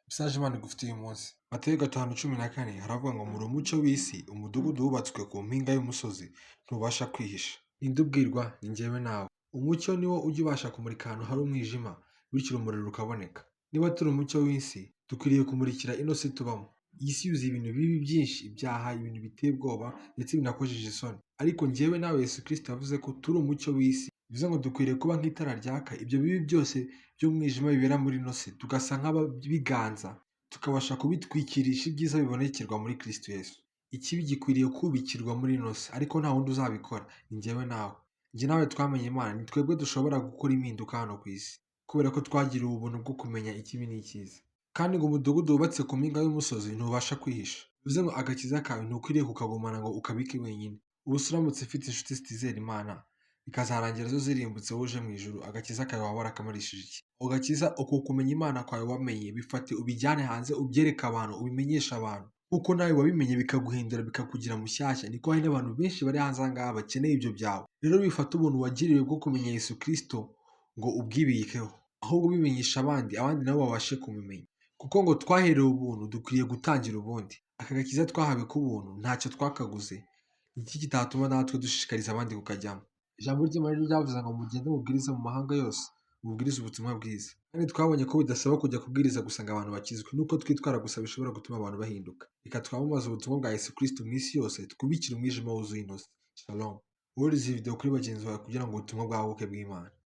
Message Imana igufitiye uyu munsi. Matayo 5:14 haravuga ngo muri umucyo w'isi, umudugudu wubatswe ku mpinga y'umusozi ntubasha kwihisha. Ninde ubwirwa? Ni njyewe nawe. Umucyo niwo ujya ubasha kumurika ahantu hari umwijima, bityo urumuri rukaboneka. Niba turi umucyo w'isi, dukwiriye kumurikira ino si tubamo. Iyi si yuzuye ibintu bibi byinshi, ibyaha, ibintu biteye ubwoba ndetse binakojeje isoni. Ariko njyewe nawe Yesu Kristo yavuze ko turi umucyo w'isi. Bivuze ngo dukwiriye kuba nk'itara ryaka, ibyo bibi byose by'umwijima bibera muri ino si tugasa nk'ababiganza, tukabasha kubitwikirisha ibyiza bibonekerwa muri Kristo Yesu. Ikibi gikwiriye kubikirwa muri ino si, ariko nta wundi uzabikora, ni njyewe nawe. Njye nawe twamenye Imana, ni twebwe dushobora gukora impinduka hano ku isi, kubera ko twagiriwe ubuntu bwo kumenya ikibi n'icyiza. Kandi ngo umudugudu wubatse ku mpinga y'umusozi ntubasha kwihisha. Bivuze ngo agakiza kawe ntukwiriye kukagumana ngo ukabike wenyine. Ubu se uramutse ufite inshuti zitizera Imana, bikazarangira zo zirimbutse wowe uje mu ijuru, agakiza kawe waba warakamarishije iki? Ako gakiza, uko kumenya Imana kwawe wamenye, bifate ubijyane hanze, ubyereke abantu, ubimenyeshe abantu. Kuko nawe wabimenye bikaguhindura, bikakugira mushyashya, niko hari n'abantu benshi bari hanze aha ngaha bakeneye ibyo byawe. Rero bifata ubuntu wagiriwe bwo kumenya Yesu Kristo ngo ubwibikeho, ahubwo ubimenyesha abandi, abandi nabo babashe kumumenya. Kuko ngo twaherewe ubuntu, dukwiriye gutangira ubundi. Aka gakiza twahawe k'ubuntu ntacyo twakaguze, iki kitatuma natwe dushishikariza abandi kukajyamo. Ijambo ry'Imana ryavuze ngo mugende mubwirize mu mahanga yose, mubwirize ubutumwa bwiza. Kandi twabonye ko bidasaba kujya kubwiriza gusa ngo abantu bakizwe, nuko twitwara gusa bishobora gutuma abantu bahinduka. Reka twamamaze ubutumwa bwa Yesu Kristo mu isi yose, twubikire umwijima wuzuye inoze. Shalom. Wohereza iyi video kuri bagenzi bawe kugira ngo ubutumwa bwaguke bw'Imana.